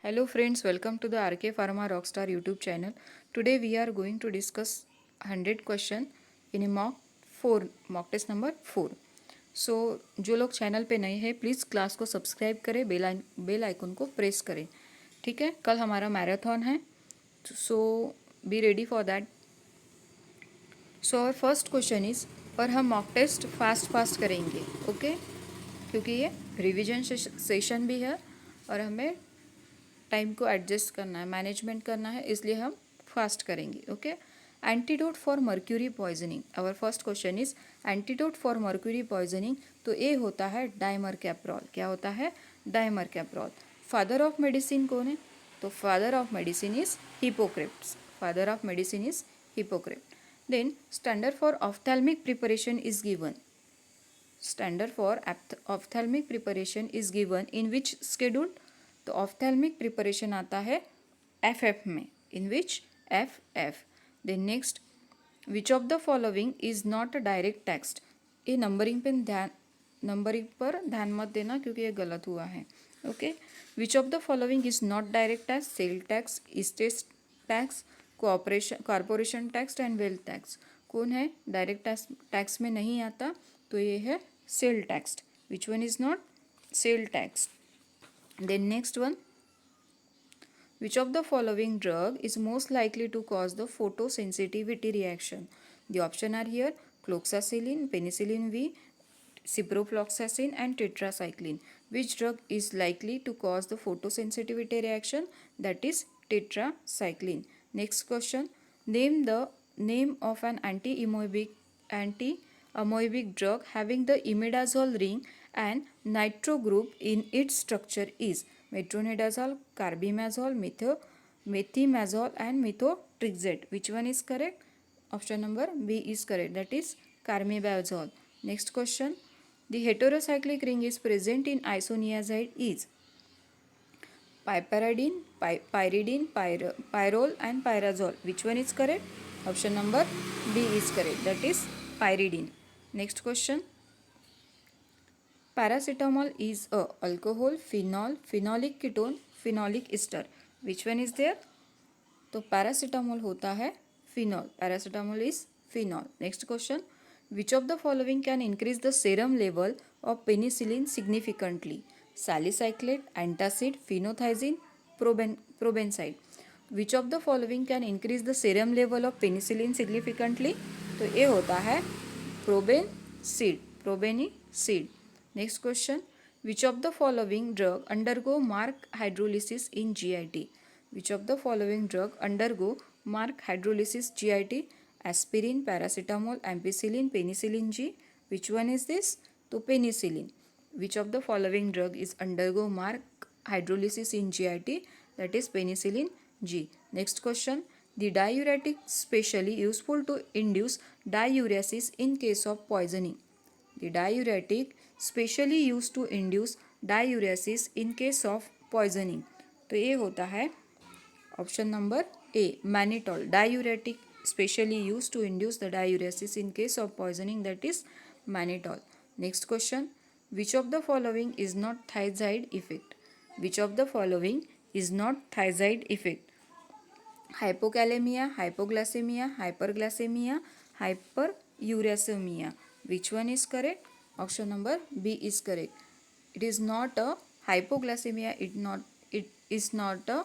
Hello friends, welcome to the RK Pharma Rockstar YouTube channel. Today we are going to discuss 100 question in a mock test number 4. So जो लोग channel पे नए हैं please class को subscribe करें, bell icon को press करें. ठीक है, कल हमारा मैराथन है, so be ready for that. So our first question is, पर हम मॉक टेस्ट फास्ट करेंगे. ओके, क्योंकि ये रिविजन सेशन भी है और हमें टाइम को एडजस्ट करना है, मैनेजमेंट करना है, इसलिए हम फास्ट करेंगे. Okay, antidote for mercury poisoning. Our first question is antidote for mercury poisoning. तो ये होता है डाइमरकैप्रोल. क्या होता है? डाइमरकैप्रोल. फादर ऑफ मेडिसिन कौन है? तो father of medicine is Hippocrates. Father of medicine is Hippocrates. Then standard for ophthalmic preparation is given. Standard for ophthalmic preparation is given in which schedule? तो ऑप्थेल्मिक प्रिपरेशन आता है FF में. In which? FF. Then next, which of the following is not a direct tax. ये numbering पर ध्यान मत देना क्योंकि ये गलत हुआ है. Okay, which of the following is not direct tax? Sale tax, estate tax, corporation tax and wealth tax. कौन है डायरेक्ट टैक्स में नहीं आता? तो ये है sale tax. Which one is not? Sale tax. Then next one, which of the following drug is most likely to cause the photosensitivity reaction? The option are here: cloxacillin, penicillin V, ciprofloxacin and tetracycline. Which drug is likely to cause the photosensitivity reaction? That is tetracycline. Next question, name the name of an anti-amoebic drug having the imidazole ring and nitro group in its structure is metronidazole, carbimazole, methimazole and methotrexate. Which one is correct? Option number B is correct, that is carbimazole. Next question, the heterocyclic ring is present in isoniazide is piperidine, pyridine, pyrrole and pyrazole. Which one is correct? Option number B is correct, that is pyridine. Next question, paracetamol is a alcohol, phenol, phenolic ketone, phenolic ester. Which one is there? तो paracetamol होता है phenol. Paracetamol is phenol. Next question, which of the following can increase the serum level of penicillin significantly? Salicylate, antacid, phenothiazine, probenecid. Which of the following can increase the serum level of penicillin significantly? तो ये होता है probenecid. Next question, which of the following drug undergo mark hydrolysis in GIT? Which of the following drug undergo mark hydrolysis GIT? Aspirin, paracetamol, ampicillin, penicillin G. Which one is this? तो penicillin. Which of the following drug is undergo mark hydrolysis in GIT? That is penicillin G. Next question, the diuretic specially useful to induce diuresis in case of poisoning. The diuretic specially used to induce diuresis in case of poisoning. तो ये होता है option number A, mannitol. Diuretic specially use to induce the diuresis in case of poisoning, that is mannitol. Next question, which of the following is not thiazide effect? Which of the following is not thiazide effect? Hypokalemia, hypoglycemia, hyperglycemia, hyperuricemia. Which one is correct? Option number B is correct. It is not a hypoglycemia. It is not a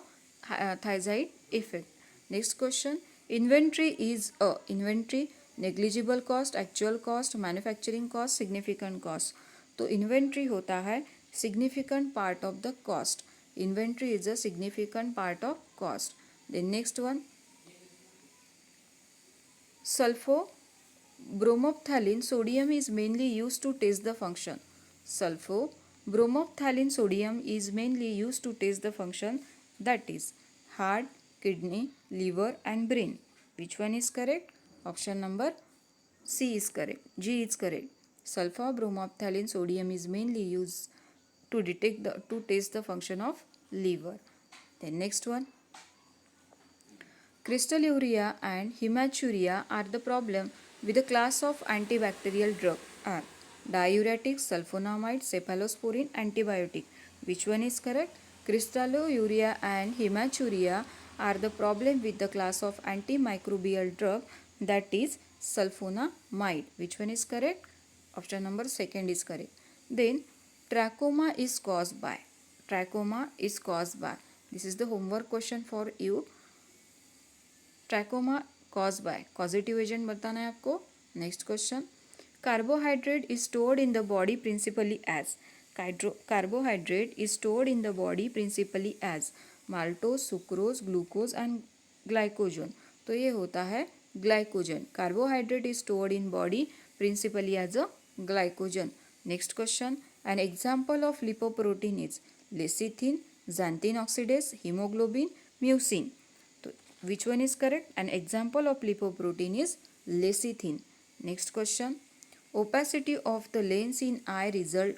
thiazide effect. Next question. Inventory is a inventory, negligible cost, actual cost, manufacturing cost, significant cost. तो inventory होता है significant part of the cost. Inventory is a significant part of cost. Then next one, sulfo-bromophthalin sodium is mainly used to test the function. Sulfo-bromophthalin sodium is mainly used to test the function, that is heart, kidney, liver and brain. Which one is correct? Option number C is correct. G is correct. Sulfo-bromophthalin sodium is mainly used to test the function of liver. Then next one, crystalluria and hematuria are the problem with the class of antibacterial drug are diuretics, sulfonamide, cephalosporin, antibiotic. Which one is correct? Crystallosuria and hematuria are the problem with the class of antimicrobial drug, that is sulfonamide. Which one is correct? Option number second is correct. Then trachoma is caused by. Trachoma is caused by. This is the homework question for you. Trachoma cause by causative agent बताना है आपको. Next question. Carbohydrate is stored in the body principally as. Carbohydrate is stored in the body principally as maltose, sucrose, glucose and glycogen. तो ये होता है glycogen. Carbohydrate is stored in body principally as a glycogen. Next question. An example of lipoprotein is lecithin, xanthine oxidase, hemoglobin, mucin. Which one is correct? An example of lipoprotein is lecithin. Next question. Opacity of the lens in eye result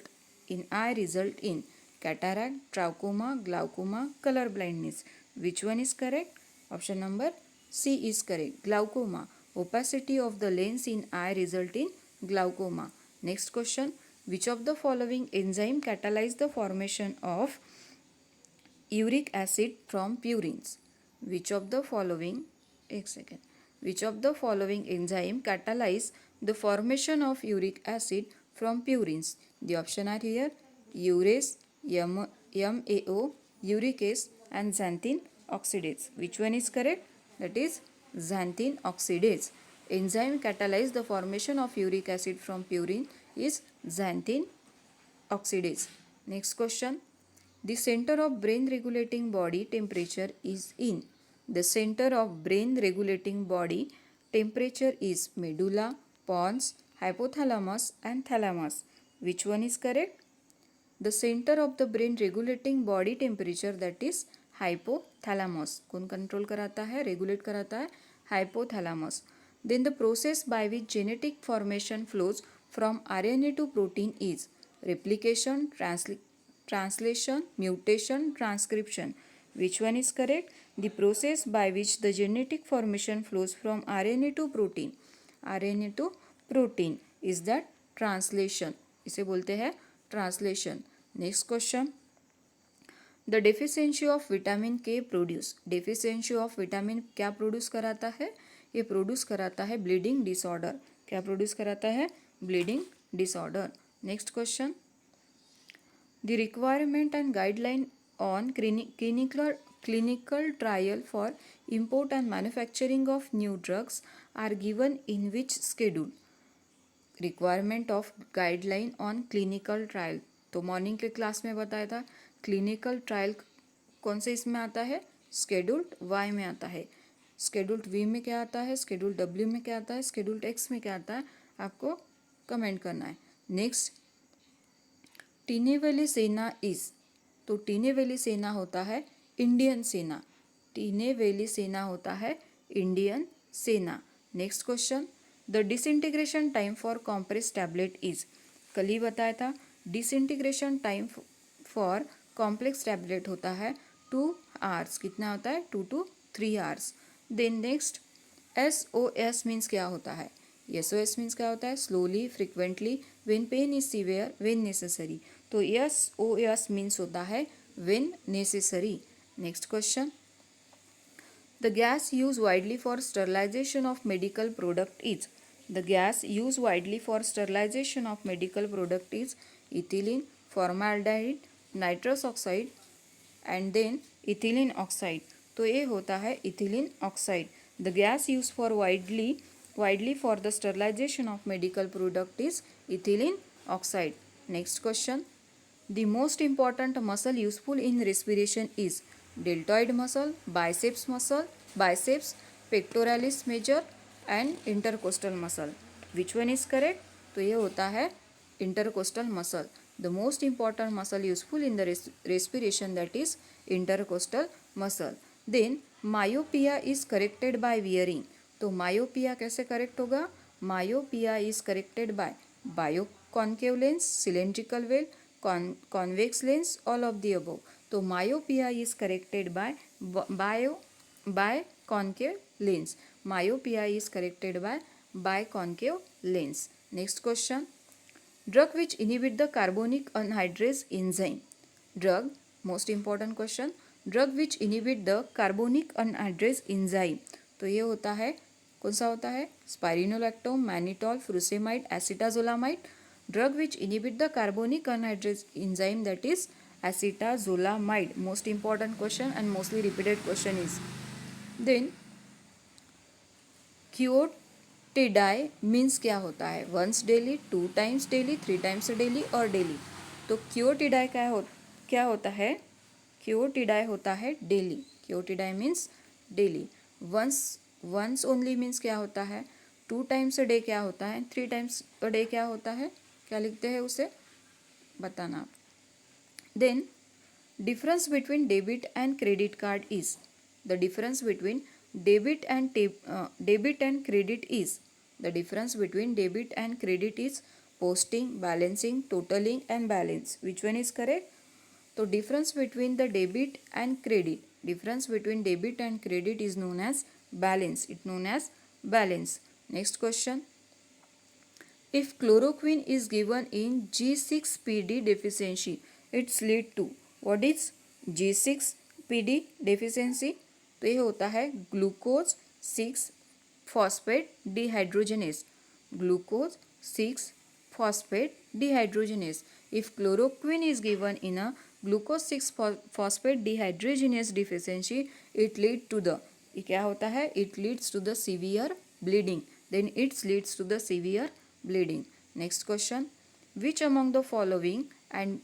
in cataract, trachoma, glaucoma, color blindness. Which one is correct? Option number C is correct. Glaucoma. Opacity of the lens in eye result in glaucoma. Next question. Which of the following enzyme catalyze the formation of uric acid from purines? Which of the following enzyme catalyze the formation of uric acid from purines? The option are here: urease, MAO, uricase and xanthine oxidase. Which one is correct? That is xanthine oxidase. Enzyme catalyze the formation of uric acid from purine is xanthine oxidase. Next question. The center of brain regulating body temperature is in. The center of brain regulating body temperature is medulla, pons, hypothalamus and thalamus. Which one is correct? The center of the brain regulating body temperature, that is hypothalamus. कौन control कराता है, regulate कराता है? Hypothalamus. Then the process by which genetic formation flows from RNA to protein is replication, translation, mutation, transcription. Which one is correct? The process by which the genetic formation flows from RNA to protein is that translation. इसे बोलते हैं translation. Next question. The deficiency of vitamin K produce. Deficiency of vitamin क्या produce कराता है? ये produce कराता है bleeding disorder. क्या produce कराता है? Bleeding disorder. Next question. The requirement and guideline on clinical trial for import and manufacturing of new drugs are given in which schedule? Requirement of guideline on clinical trial. तो morning के class में बताया था. Clinical trial कौन से इसमें आता है? स्केड्यूल्ड वाई में आता है. स्केड्यूल्ड वी में क्या आता है? स्केड्यूल्ड डब्ल्यू में क्या आता है? स्केड्यूल्ड एक्स में क्या आता है? आपको कमेंट करना है. नेक्स्ट. टीनेवेली सेना इज. तो टीनेवेली सेना होता है इंडियन सेना. टीनेवेली सेना होता है इंडियन सेना. Next question. The disintegration time for compress tablet is. कल ही बताया था. Disintegration time for complex tablet होता है 2 आवर्स. कितना होता है? 2 to 3 hours. Then next. SOS means क्या होता है? SOS मीन्स क्या होता है? Slowly, frequently, when pain is severe, when necessary. तो SOS मीन्स होता है when necessary. Next question. The gas use widely for sterilization of medical product is. The gas use widely for sterilization of medical product is ethylene, formaldehyde, nitrous oxide and then ethylene oxide. तो ये होता है ethylene oxide. The gas use for widely for the sterilization of medical product is ethylene oxide. Next question. The most important muscle useful in respiration is deltoid muscle, biceps, pectoralis major and intercostal muscle. Which one is correct? तो ये होता है intercostal muscle. The most important muscle useful in the respiration, that is intercostal muscle. Then myopia is corrected by wearing. तो myopia कैसे correct होगा? Myopia is corrected by bioconcave lens, cylindrical veil, convex lens, all of the above. तो myopia is corrected by concave lens. Myopia is corrected by biconcave lens. Next question. Drug which inhibit the carbonic anhydrase enzyme. Drug most important question, drug which inhibit the carbonic anhydrase enzyme, तो ये होता है कौन सा होता है, spironolactone, mannitol, frusemide, acetazolamide. Drug which inhibit the carbonic anhydrase enzyme, that is acetazolamide. Most important question and mostly repeated question is. Then quotidie means क्या होता है, once daily, 2 times daily, 3 times daily और daily. तो quotidie क्या होता है, quotidie होता है daily. क्योटिडाई means daily. Once only means क्या होता है, 2 टाइम्स अ डे क्या होता है, 3 टाइम्स अ डे क्या होता है, क्या लिखते हैं उसे बताना. Then difference between debit and credit card is, the difference between debit and credit is, the difference between debit and credit is posting, balancing, totaling and balance. Which one is correct? So difference between the debit and credit, difference between debit and credit is known as balance. It known as balance. Next question, if chloroquine is given in G6PD deficiency, it's lead to, what is G6PD deficiency? तो ये होता है glucose 6 phosphate dehydrogenase, glucose 6 phosphate dehydrogenase. If chloroquine is given in a glucose 6 phosphate dehydrogenase deficiency, it lead to the, ये क्या होता है, it leads to the severe bleeding. Then it leads to the severe bleeding. Next question, which among the following and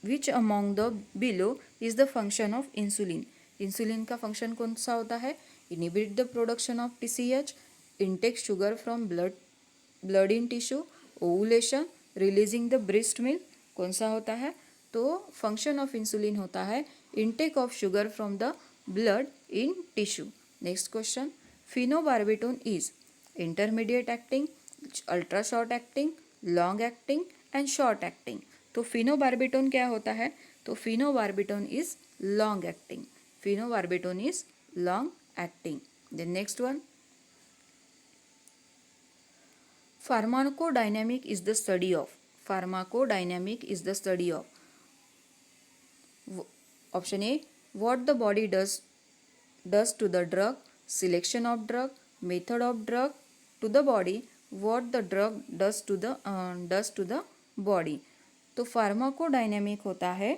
which among the below is the function of insulin? Insulin का function कौन सा होता है, inhibit the production of TCH, intake sugar from blood in tissue, ovulation, releasing the breast milk. कौन सा होता है, तो फंक्शन ऑफ इंसुलिन होता है intake of sugar from the blood in tissue. Next question, phenobarbitone is intermediate acting, ultra short acting, long acting and short acting. तो phenobarbitone क्या होता है, तो phenobarbitone is long acting, phenobarbitone is long acting. Then next one, pharmacodynamic is the study of, pharmacodynamic is the study of, option A, what the body does to the drug, selection of drug, method of drug to the body, what the drug does to the body. तो pharmacodynamic होता है,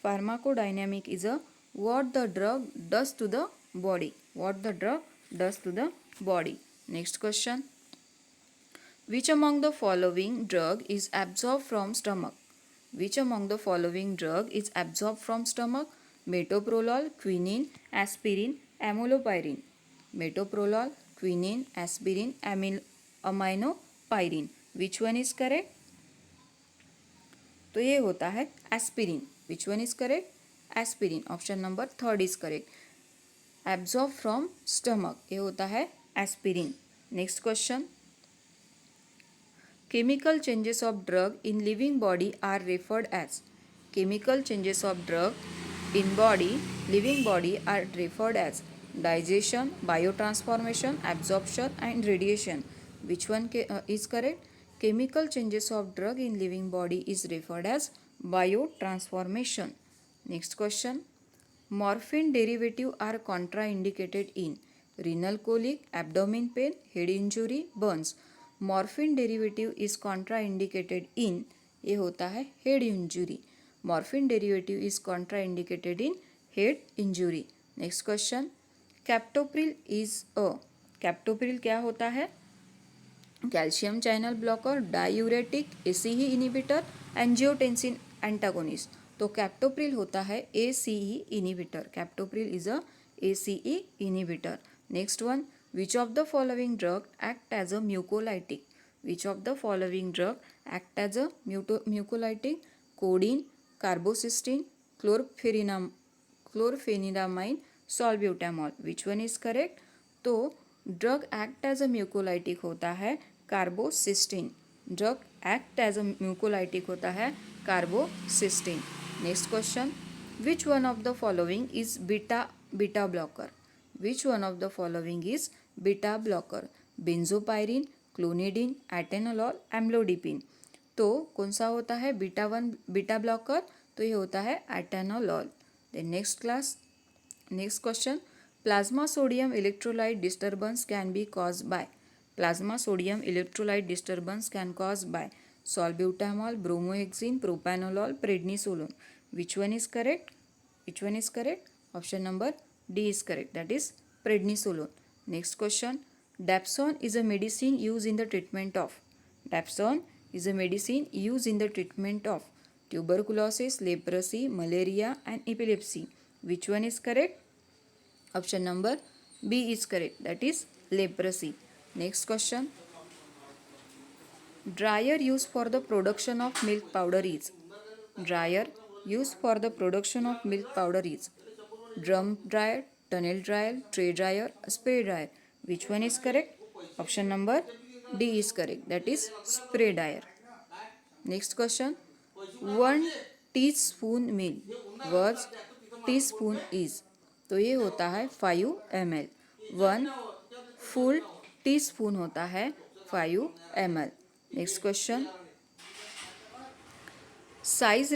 pharmacodynamic is a what the drug does to the body, what the drug does to the body. Next question, which among the following drug is absorbed from stomach, which among the following drug is absorbed from stomach, metoprolol, quinine, aspirin, amlopyrine, metoprolol, quinine, aspirin, aminopyrine. Which one is correct? तो ये होता है aspirin. Which one is correct, aspirin. Option number 3 is correct. Absorb from stomach, ये होता है aspirin. Next question, chemical changes of drug in living body are referred as, chemical changes of drug in body, living body are referred as digestion, biotransformation, absorption and radiation. Which one is correct, chemical changes of drug in living body is referred as biotransformation. Next question, morphine derivative are contraindicated in renal colic, abdomen pain, head injury, burns. morphine derivative is contraindicated in, ये होता है head injury. morphine derivative is contraindicated in head injury. Next question, captopril is a, captopril क्या होता है, calcium channel blocker, diuretic, ACE inhibitor, angiotensin antagonist. तो captopril होता है ACE inhibitor, captopril is a ACE inhibitor. Next one, which of the following drug act as a mucolytic, which of the following drug act as a mucolytic, codeine, carbocisteine, chlorpheniramine, salbutamol. Which one is correct, तो drug act as a mucolytic होता है carbocisteine, drug act as a mucolytic होता है carbocisteine. Next question, which one of the following is beta blocker, which one of the following is beta blocker, benzopyrine, clonidine, atenolol, amlodipine. तो कौन सा होता है beta blocker, तो ये होता है atenolol. Then next question, plasma sodium electrolyte disturbance can be cause by, plasma sodium electrolyte disturbance can cause by salbutamol, bromhexine, propranolol, prednisolone. Which one is correct? Which one is correct? Option number D is correct. That is prednisolone. Next question. Dapsone is a medicine used in the treatment of. Dapsone is a medicine used in the treatment of tuberculosis, leprosy, malaria and epilepsy. Which one is correct? Option number B is correct. That is leprosy. Next question. Dryer used for the production of milk powder is. Dryer used for the production of milk powder is drum dryer, tunnel dryer, tray dryer, spray dryer. Which one is correct? Option number D is correct. That is spray dryer. Next question. 1 teaspoon meal was teaspoon is. तो ये होता है 5 ml. 1 full teaspoon होता है 5 ml. Next question. Size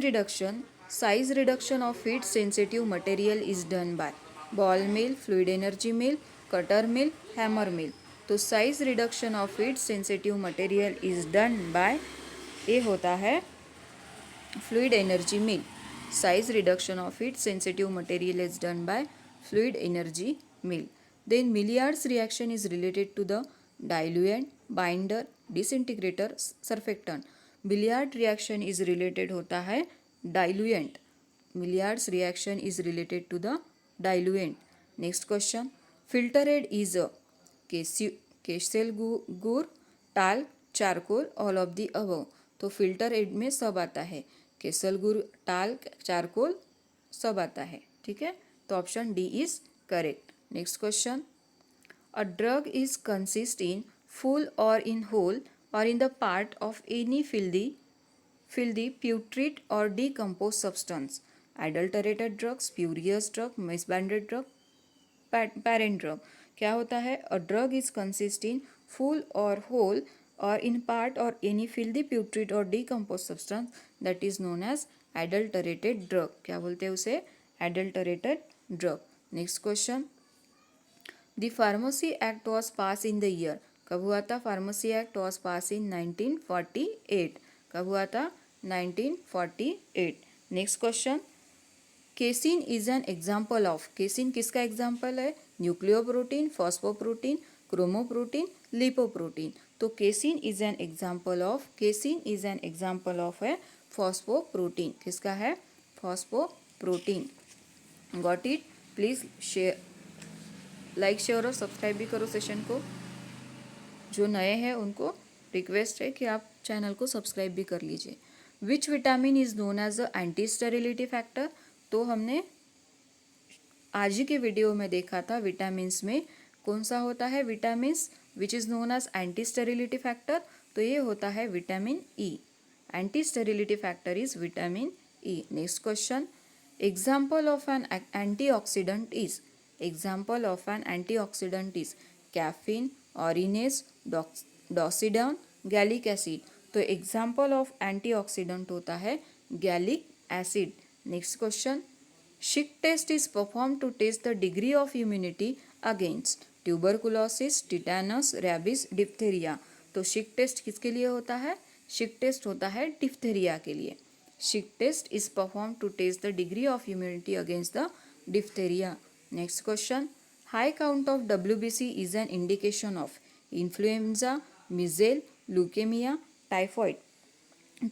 reduction of heat sensitive material is done by ball mill, fluid energy mill, cutter mill, hammer mill. तो size reduction of heat sensitive material is done by, ये होता है fluid energy mill. Size reduction of heat sensitive material is done by fluid energy mill. Then milliards reaction is related to the diluent, binder, disintegrator, surfactant. Billiard reaction is related होता है diluent. Milliards reaction is related to the diluent. Next question. Filter aid is a kieselguhr, talc, charcoal, all of the above. तो filter add में सब आता है, castle गुड़, talc, charcoal सब आता है. ठीक है, तो option D is correct. Next question. A drug is consist in full और in whole or in the part of any filthy, putrid or decomposed substance. Adulterated drugs, spurious drug, misbranded drug, parent drug. क्या होता है? A drug is consist in full or whole or in part or any filthy, putrid or decomposed substance that is known as adulterated drug. क्या बोलते हैं उसे? Adulterated drug. Next question. The Pharmacy Act was passed in the year. कब हुआ था? Pharmacy act was pass in 1948. कब हुआ था? 1948. Next question. Casein is an example of. Casein किसका एग्जाम्पल है? Nucleoprotein, phosphoprotein, chromoprotein, lipoprotein. तो casein is an example of है फॉस्फोप्रोटीन. किसका है? Phosphoprotein. Got it? Please share, like, share और सब्सक्राइब भी करो सेशन को. जो नए हैं उनको रिक्वेस्ट है कि आप चैनल को सब्सक्राइब भी कर लीजिए. Which vitamin is known as a anti sterility factor. तो हमने आज ही के वीडियो में देखा था विटामिन्स में कौन सा होता है vitamins which is known as anti sterility factor. तो ये होता है vitamin E. Anti sterility factor is vitamin E. Next question. Example of an antioxidant is. Example of an antioxidant is caffeine, orinase, doxidan, gallic acid. तो example of antioxidant होता है gallic acid. Next question. Schick test is perform to test the degree of immunity against tuberculosis, tetanus, rabies, diphtheria. तो Schick test किसके लिए होता है? शिक test होता है डिप्थेरिया के लिए. Schick test is perform to test the degree of immunity against the diphtheria. Next question. High count of WBC is an indication of influenza, measles, leukemia, typhoid.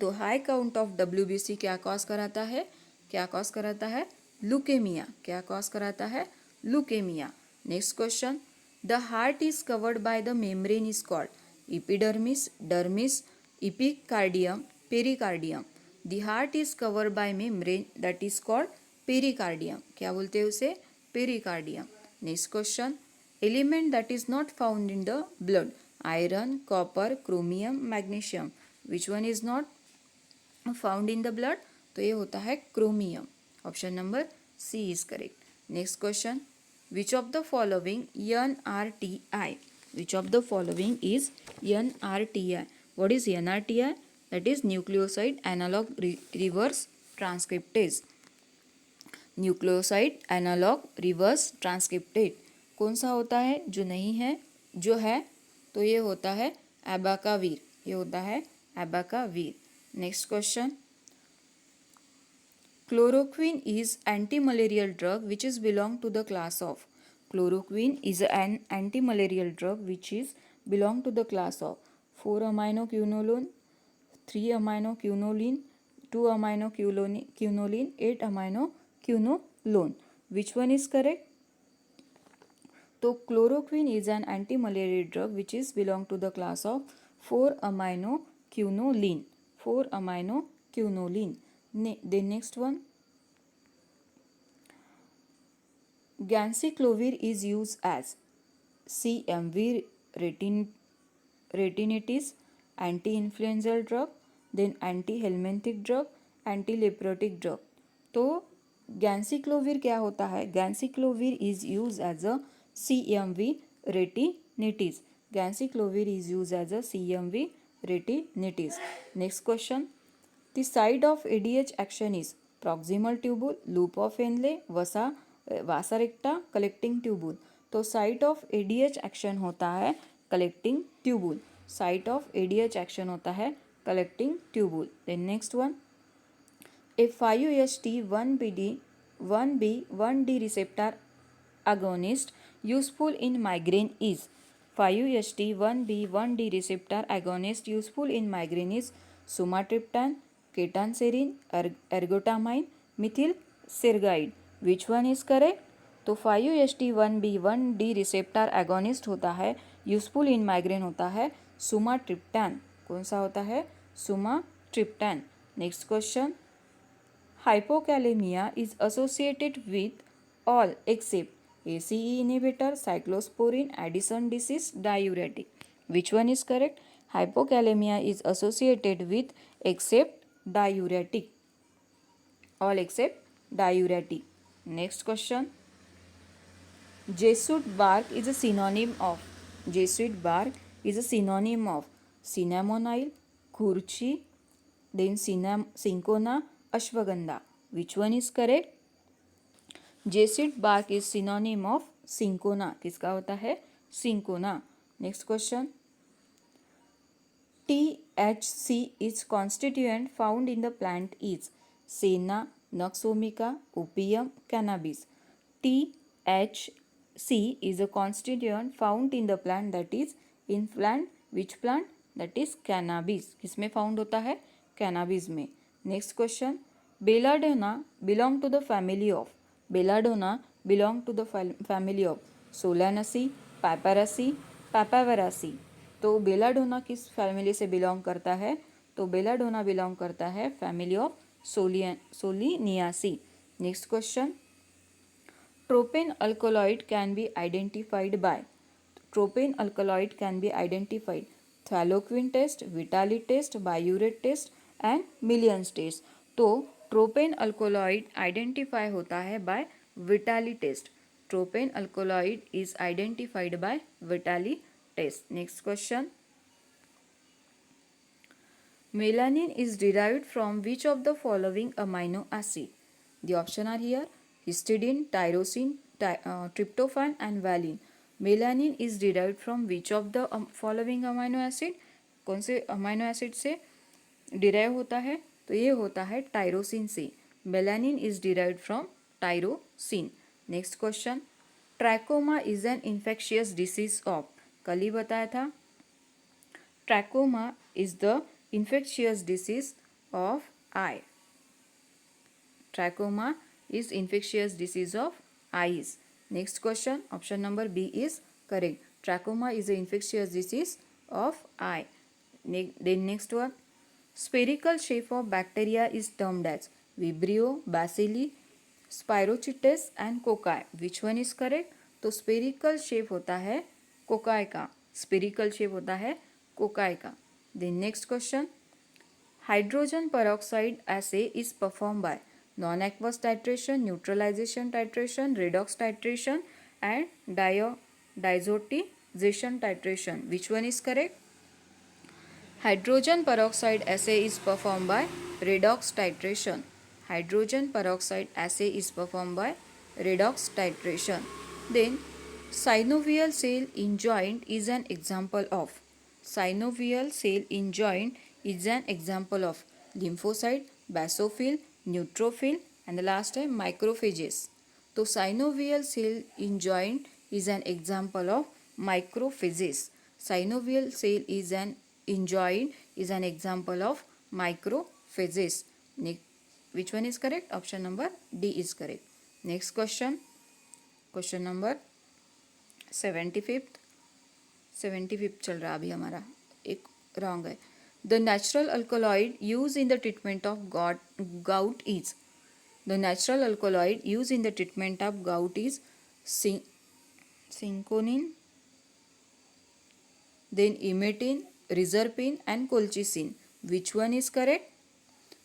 तो हाई काउंट ऑफ WBC क्या cause कराता है? क्या cause कराता है? Leukaemia. क्या cause कराता है? Leukaemia. Next question. The heart is covered by the membrane is called epidermis, dermis, epicardium, pericardium. The heart is covered by membrane that is called pericardium. क्या बोलते हैं उसे? Pericardium. Next question. Element that is not found in the blood. Iron, copper, chromium, magnesium. Which one is not found in the blood? तो ये होता है chromium. Option number C is correct. Next question. Which of the following NRTI? Which of the following is NRTI? What is NRTI? That is nucleoside analog reverse transcriptase, nucleoside analog reverse transcriptase कौन सा होता है, जो नहीं है, जो है तो ये होता है एबाकावीर, ये होता है abacavir. Next question, chloroquine is anti-malarial drug which is belong to the class of, chloroquine is an anti-malarial drug which is belong to the class of 4-aminoquinoline, 3-aminoquinoline, 2-aminoquinoline, 8-aminoquinoline, which one is correct? तो chloroquine is an anti-malarial drug which is belong to the class of 4-aminoquinoline, 4-aminoquinoline. The next one, ganciclovir is used as CMV retinitis, anti-influenzal drug, then anti-helminthic drug, anti-leprotic drug. तो ganciclovir क्या होता है? ganciclovir is used as a CMV retinitis. ganciclovir is used as a CMV retinitis. Next question, the site of ADH action is proximal tubule, loop of Henle, vasa recta, collecting tubule. तो site of ADH action होता है collecting tubule, site of ADH action होता है collecting tubule. Then next one, a 5HT1B1D receptor agonist useful in migraine is, 5HT1B1D receptor agonist useful in migraine is sumatriptan, ketanserin, ergotamine, methyl sergide. Which one is correct? तो 5HT1B1D receptor agonist होता है, useful in migraine होता है sumatriptan. कौन सा होता है? Sumatriptan. Next question, hypokalemia is associated with all except ACE inhibitor, cyclosporin, Addison disease, diuretic. Which one is correct? Hypokalemia is associated with except diuretic, all except diuretic. Next question, Jesuit bark is a synonym of, Jesuit bark is a synonym of cinnamomile, kurchi, then cinchona, ashwagandha. Which one is correct? Jesuit bark is synonym of cinchona. किसका होता है? cinchona. Next question, THC is constituent found in the plant is Senna, Nux vomica, opium, cannabis. THC is a constituent found in the plant, that is in plant, which plant? That is cannabis. किसमें found होता है? cannabis में. Next question, belladonna belong to the family of, belladonna belong to the family of solanaceae, papyraceae, papaveraceae. तो belladonna किस family से belong करता है? तो बेलाडोना बिलोंग करता है family of solanaceae. Next question, tropane alkaloid can be identified by, tropane alkaloid can be identified thalleioquin test, Vitali test, biuret test and Millon's test. तो tropane alkaloid identify होता है by Vitali test. Tropane alkaloid is identified by Vitali test. Next question, melanin is derived from which of the following amino acid? The option are here: histidine, tyrosine, tryptophan and valine. Melanin is derived from which of the following amino acid? कौन से amino acid से derive होता है? तो ये होता है tyrosine से. Melanin is derived from tyrosine. Next question, trachoma is an infectious disease of, कल ही बताया था. Trachoma is the infectious disease of eye. Trachoma is infectious disease of eyes. Next question, option number B is correct. Trachoma is a infectious disease of eye. Then next one, spherical shape of bacteria is termed as Vibrio, Bacilli, Spirochetes and Cocci. Which one is correct? तो spherical shape होता है cocci का, spherical shape होता है cocci का. Then next question, hydrogen peroxide assay is performed by non-aqueous titration, neutralization titration, redox titration and diazotization titration. Which one is correct? Hydrogen peroxide assay is performed by redox titration. hydrogen peroxide assay is performed by redox titration. Then synovial cell in joint is an example of. Synovial cell in joint is an example of lymphocyte, basophil, neutrophil, and the last time macrophages. So synovial cell in joint is an example of macrophages. Synovial cell is an in joint is an example of macrophages. Which one is correct? Option number D is correct. Next question. Question number 75th. 75th चल रहा अभी हमारा, एक wrong है. The natural alkaloid use in the treatment of gout is. The natural alkaloid used in the treatment of gout is cinchonin, then imetin, reserpine and colchicine. Which one is correct?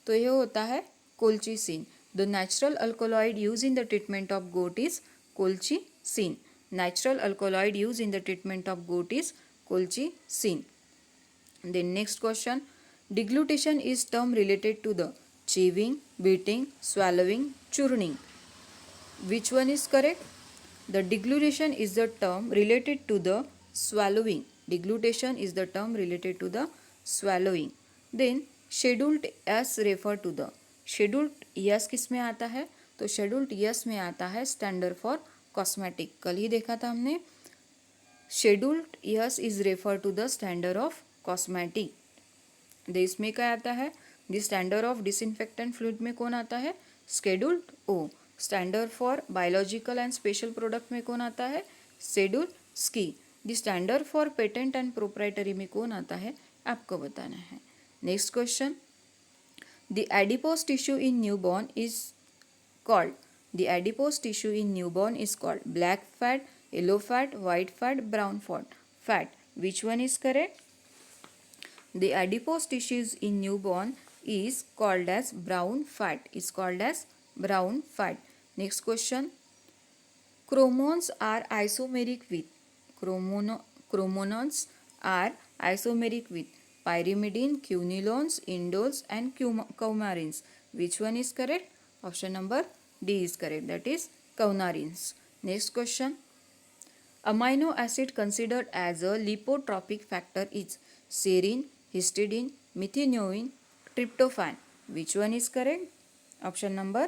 तो ये होता है colchicine. The natural alkaloid used in the treatment of gout is colchicine. Natural alkaloid used in the treatment of gout is colchicine. Then next question. Deglutition is term related to the chewing, beating, swallowing, churning. Which one is correct? The deglutition is the term related to the swallowing. Deglutition is the term related to the swallowing. Then scheduled S refer to the. scheduled S किस में आता है? तो scheduled S में आता है standard for cosmetic. कल ही देखा था हमने. scheduled S is refer to the standard of cosmetic. इसमें क्या आता है? The standard of disinfectant fluid में कौन आता है? Scheduled O. Standard for biological and special product में कौन आता है? Schedule C. The standard for patent and proprietary में कौन आता है? आपको बताना है. Next question. The adipose tissue in newborn is called. The adipose tissue in newborn is called black fat, yellow fat, white fat, brown fat. Which one is correct? The adipose tissues in newborn is called as brown fat. Is called as brown fat. Next question. Chromosomes are isomeric with. Chromosomes are isomeric with pyrimidine, quinolones, indoles, and coumarins. Which one is correct? Option number D is correct. That is coumarins. Next question. Amino acid considered as a lipotropic factor is serine, histidine, methionine, tryptophan. Which one is correct? Option number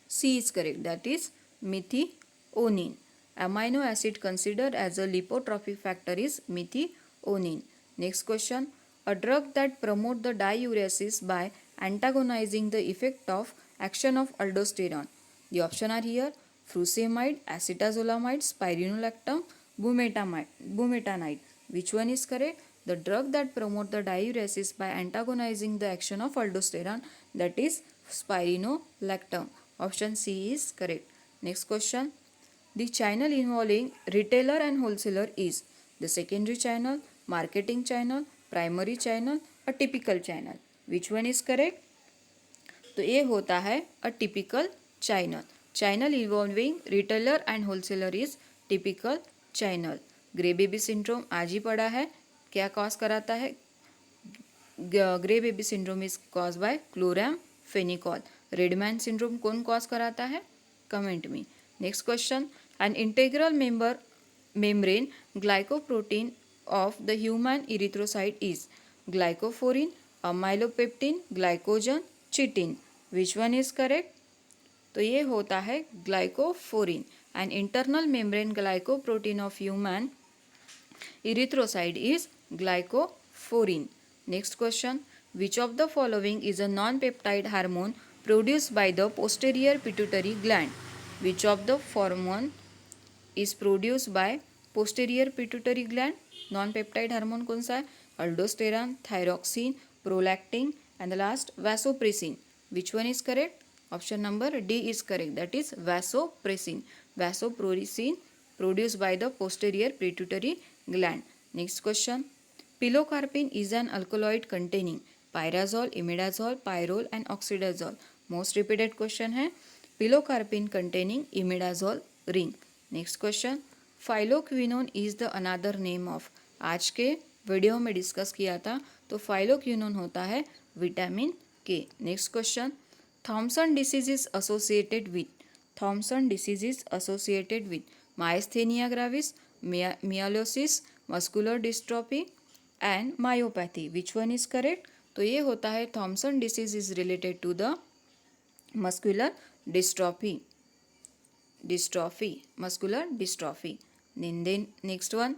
C is correct. That is methionine. Amino acid considered as a lipotropic factor is methionine. Next question. A drug that promotes the diuresis by antagonizing the effect of action of aldosterone. The option are here: furosemide, acetazolamide, spironolactone, bumetanide. Which one is correct? The drug that promotes the diuresis by antagonizing the action of aldosterone, that is spironolactone. Option C is correct. Next question. The channel involving retailer and wholesaler is the secondary channel, marketing channel, primary channel, a typical channel. Which one is correct? तो ये होता है a typical channel. Channel involving retailer and wholesaler is typical channel. Grey baby syndrome आज ही पढ़ा है. क्या cause कराता है? Grey baby syndrome is cause by chloramphenicol. Redmayne syndrome कौन कॉज कराता है? कमेंट में. Next question. An integral membrane glycoprotein of the human erythrocyte is glycophorin, amylopectin, glycogen, chitin. Which one is correct? तो ये होता है ग्लाइकोफोरिन. An internal membrane glycoprotein of human erythrocyte is glycophorin. Next question. Which of the following is a non-peptide hormone produced by the posterior pituitary gland? Which of the hormone is produced by posterior pituitary gland? Non-peptide hormone कौन सा है? Aldosterone, thyroxine, prolactin, and the last vasopressin. Which one is correct? Option number D is correct. That is vasopressin. Vasopressin produced by the posterior pituitary gland. Next question. Pilocarpine is an alkaloid containing pyrazole, imidazole, pyrrole and oxidazole. Most repeated question है. Pilocarpine containing imidazole ring. Next question. Phylloquinone is the another name of. आज के video में discuss किया था. तो phylloquinone होता है vitamin के. Next question. Thomson disease is associated with myasthenia gravis, myeliosis, muscular dystrophy and myopathy. Which one is correct? तो ये होता है Thomsen disease is related to the muscular muscular dystrophy. Then next one,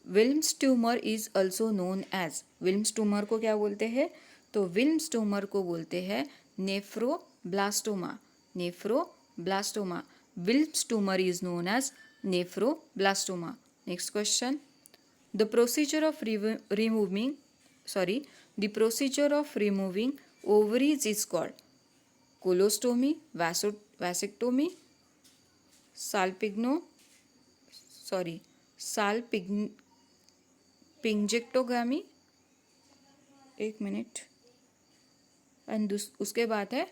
Wilms tumour is also known as, Wilms tumour को क्या बोलते हैं? तो Wilms tumour को बोलते हैं nephroblastoma. Wilms tumour is known as nephroblastoma. Next question, the procedure of removing ovaries is called colostomy, vasectomy, salpingectomy, एक मिनट, एंड उसके बाद है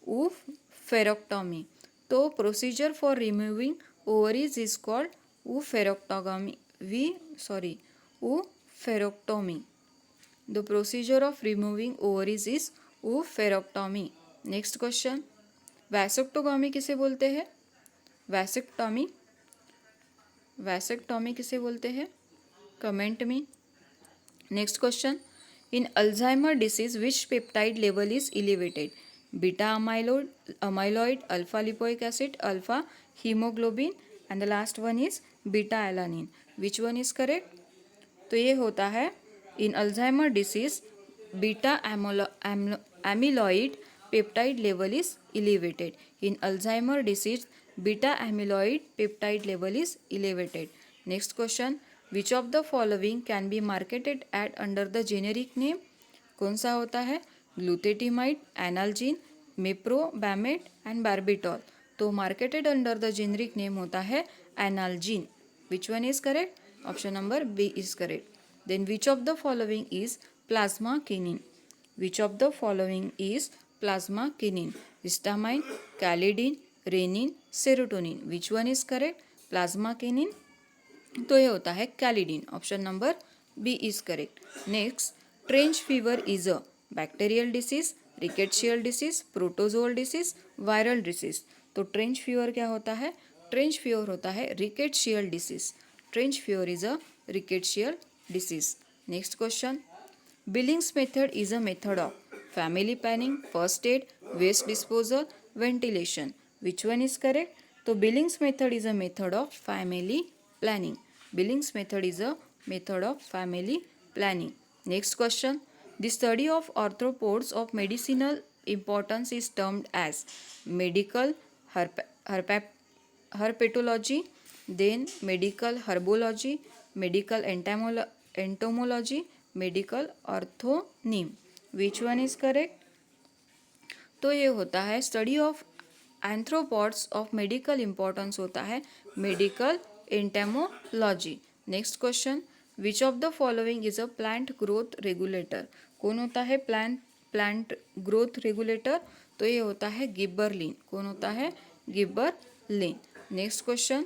ऊफेरेक्टोमी. तो procedure for removing ovaries is called oophorectomy. The procedure of removing ovaries is oophorectomy. Next question, vasectomy किसे बोलते हैं? Vasectomy किसे बोलते हैं? Comment me. Next question, in Alzheimer disease which peptide level is elevated? Beta amyloid, alpha lipoic acid, alpha haemoglobin and the last one is beta alanine. Which one is correct? तो ये होता है in Alzheimer disease beta amyloid peptide level is elevated. In Alzheimer disease, beta amyloid peptide level is elevated. Next question, which of the following can be marketed at under the generic name? कौन सा होता है? Glutethimide, analgin, meprobamate and barbital. तो marketed under the generic name होता है analgin. Which one is correct? Option number B is correct. Then which of the following is plasma kinin? Which of the following is plasma kinin? Histamine, kallidin, renin, serotonin. Which one is correct? Plasma kinin. तो ये होता है kallidin. Option number B is correct. Next, trench fever is a bacterial disease, rickettsial disease, protozoal disease, viral disease. तो trench fever क्या होता है? Trench fever होता है rickettsial disease. Trench fever is a rickettsial disease. Next question, Billings method is a method of family planning, first aid, waste disposal, ventilation. Which one is correct? तो Billings method is a method of family planning. Billings method is a method of family planning. Next question. The study of arthropods of medicinal importance is termed as medical herpetology, then medical herbology, medical entomology, medical orthonym. Which one is correct? तो ये होता है study of arthropods of medical importance होता है medical entomology. Next question, which of the following is a plant growth regulator? कौन होता है plant growth regulator? तो ये होता है गिबरलिन. कौन होता है? Gibberellin. Next question,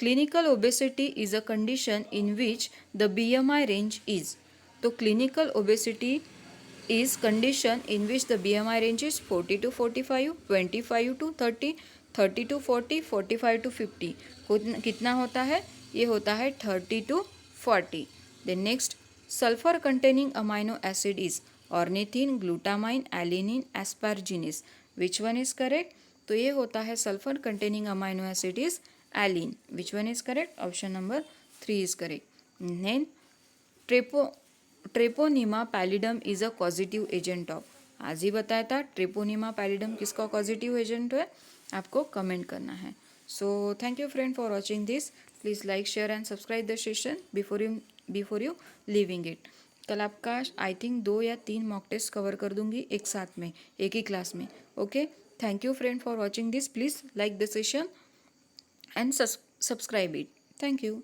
clinical obesity is a condition in which the BMI range is. तो clinical obesity is condition in which the BMI range is 40 to 45, 25 to 30, 30 to 40, 45 to 50. कितना होता है? ये होता है 30 to 40. Then next, sulfur containing amino acid is ornithine, glutamine, alanine, asparagines. Which one is correct? तो ये होता है sulfur containing amino acid is aline. Which one is correct? Option number 3 is correct. Then Treponema pallidum is a causative agent of. आज ही बताया था Treponema pallidum किसका causative agent है, आपको कमेंट करना है. So thank you friend for watching this. Please like, share and subscribe the session before you leaving it. कल आपका आई थिंक 2 या 3 मॉक टेस्ट कवर कर दूंगी एक साथ में, एक ही क्लास में. Okay, thank you friend for watching this. Please like the session and subscribe it. Thank you.